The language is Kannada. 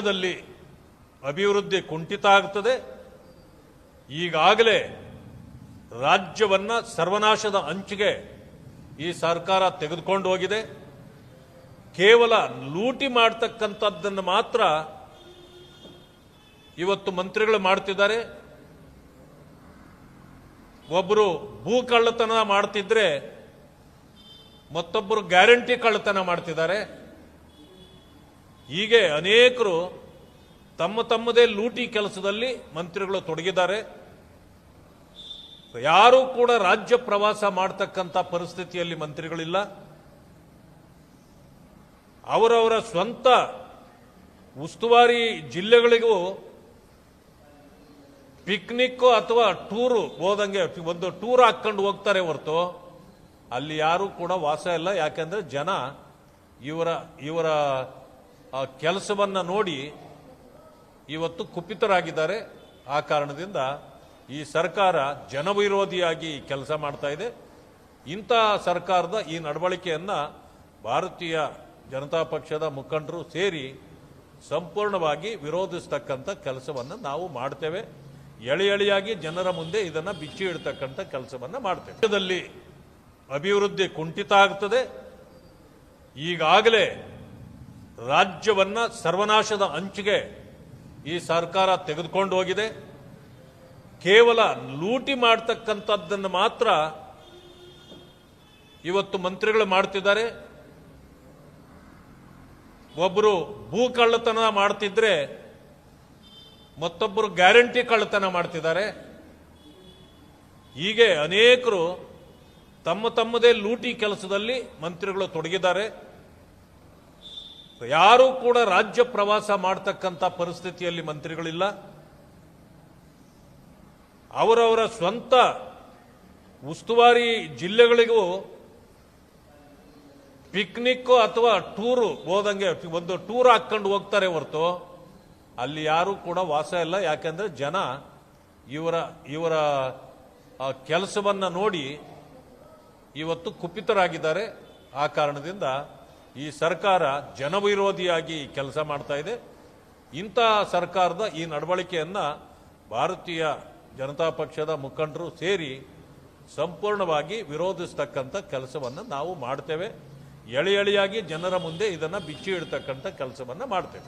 ರಾಜ್ಯದಲ್ಲಿ ಅಭಿವೃದ್ಧಿ ಕುಂಠಿತ ಆಗ್ತದೆ. ಈಗಾಗಲೇ ರಾಜ್ಯವನ್ನ ಸರ್ವನಾಶದ ಅಂಚಿಗೆ ಈ ಸರ್ಕಾರ ತೆಗೆದುಕೊಂಡು ಹೋಗಿದೆ. ಕೇವಲ ಲೂಟಿ ಮಾಡತಕ್ಕಂಥದ್ದನ್ನು ಮಾತ್ರ ಇವತ್ತು ಮಂತ್ರಿಗಳು ಮಾಡ್ತಿದ್ದಾರೆ. ಒಬ್ಬರು ಭೂ ಕಳ್ಳತನ ಮಾಡ್ತಿದ್ರೆ ಮತ್ತೊಬ್ಬರು ಗ್ಯಾರಂಟಿ ಕಳ್ಳತನ ಮಾಡ್ತಿದ್ದಾರೆ. ಹೀಗೆ ಅನೇಕರು ತಮ್ಮ ತಮ್ಮದೇ ಲೂಟಿ ಕೆಲಸದಲ್ಲಿ ಮಂತ್ರಿಗಳು ತೊಡಗಿದ್ದಾರೆ. ಯಾರೂ ಕೂಡ ರಾಜ್ಯ ಪ್ರವಾಸ ಮಾಡತಕ್ಕಂಥ ಪರಿಸ್ಥಿತಿಯಲ್ಲಿ ಮಂತ್ರಿಗಳಿಲ್ಲ. ಅವರವರ ಸ್ವಂತ ಉಸ್ತುವಾರಿ ಜಿಲ್ಲೆಗಳಿಗೂ ಪಿಕ್ನಿಕ್ ಅಥವಾ ಟೂರು ಹೋದಂಗೆ ಒಂದು ಟೂರ್ ಹಾಕೊಂಡು ಹೋಗ್ತಾರೆ ಹೊರತು ಅಲ್ಲಿ ಯಾರೂ ಕೂಡ ವಾಸ ಇಲ್ಲ. ಯಾಕೆಂದ್ರೆ ಜನ ಇವರ ಕೆಲಸವನ್ನ ನೋಡಿ ಇವತ್ತು ಕುಪಿತರಾಗಿದ್ದಾರೆ. ಆ ಕಾರಣದಿಂದ ಈ ಸರ್ಕಾರ ಜನವಿರೋಧಿಯಾಗಿ ಕೆಲಸ ಮಾಡ್ತಾ ಇದೆ. ಇಂತಹ ಸರ್ಕಾರದ ಈ ನಡವಳಿಕೆಯನ್ನ ಭಾರತೀಯ ಜನತಾ ಪಕ್ಷದ ಮುಖಂಡರು ಸೇರಿ ಸಂಪೂರ್ಣವಾಗಿ ವಿರೋಧಿಸತಕ್ಕಂಥ ಕೆಲಸವನ್ನು ನಾವು ಮಾಡ್ತೇವೆ. ಎಳೆಯಾಗಿ ಜನರ ಮುಂದೆ ಇದನ್ನ ಬಿಚ್ಚಿ ಇಡ್ತಕ್ಕಂಥ ಕೆಲಸವನ್ನ ಮಾಡ್ತೇವೆ. ರಾಜ್ಯದಲ್ಲಿ ಅಭಿವೃದ್ಧಿ ಕುಂಠಿತ ಆಗ್ತದೆ. ಈಗಾಗಲೇ ರಾಜ್ಯವನ್ನ ಸರ್ವನಾಶದ ಅಂಚಿಗೆ ಈ ಸರ್ಕಾರ ತೆಗೆದುಕೊಂಡು ಹೋಗಿದೆ. ಕೇವಲ ಲೂಟಿ ಮಾಡತಕ್ಕಂಥದ್ದನ್ನು ಮಾತ್ರ ಇವತ್ತು ಮಂತ್ರಿಗಳು ಮಾಡ್ತಿದ್ದಾರೆ. ಒಬ್ಬರು ಭೂ ಕಳ್ಳತನ ಮಾಡ್ತಿದ್ರೆ ಮತ್ತೊಬ್ಬರು ಗ್ಯಾರಂಟಿ ಕಳ್ಳತನ ಮಾಡ್ತಿದ್ದಾರೆ. ಹೀಗೆ ಅನೇಕರು ತಮ್ಮ ತಮ್ಮದೇ ಲೂಟಿ ಕೆಲಸದಲ್ಲಿ ಮಂತ್ರಿಗಳು ತೊಡಗಿದ್ದಾರೆ. ಯಾರೂ ಕೂಡ ರಾಜ್ಯ ಪ್ರವಾಸ ಮಾಡತಕ್ಕಂಥ ಪರಿಸ್ಥಿತಿಯಲ್ಲಿ ಮಂತ್ರಿಗಳಿಲ್ಲ. ಅವರವರ ಸ್ವಂತ ಉಸ್ತುವಾರಿ ಜಿಲ್ಲೆಗಳಿಗೂ ಪಿಕ್ನಿಕ್ ಅಥವಾ ಟೂರು ಹೋದಂಗೆ ಒಂದು ಟೂರ್ ಹಾಕೊಂಡು ಹೋಗ್ತಾರೆ ಹೊರತು ಅಲ್ಲಿ ಯಾರೂ ಕೂಡ ವಾಸ ಇಲ್ಲ. ಯಾಕೆಂದ್ರೆ ಜನ ಇವರ ಕೆಲಸವನ್ನ ನೋಡಿ ಇವತ್ತು ಕುಪಿತರಾಗಿದ್ದಾರೆ. ಆ ಕಾರಣದಿಂದ ಈ ಸರ್ಕಾರ ಜನವಿರೋಧಿಯಾಗಿ ಕೆಲಸ ಮಾಡ್ತಾ ಇದೆ. ಇಂತಹ ಸರ್ಕಾರದ ಈ ನಡವಳಿಕೆಯನ್ನ ಭಾರತೀಯ ಜನತಾ ಪಕ್ಷದ ಮುಖಂಡರು ಸೇರಿ ಸಂಪೂರ್ಣವಾಗಿ ವಿರೋಧಿಸತಕ್ಕಂಥ ಕೆಲಸವನ್ನು ನಾವು ಮಾಡ್ತೇವೆ. ಎಳೆಯಾಗಿ ಜನರ ಮುಂದೆ ಇದನ್ನ ಬಿಚ್ಚಿ ಇಡ್ತಕ್ಕಂಥ ಕೆಲಸವನ್ನ ಮಾಡ್ತೇವೆ.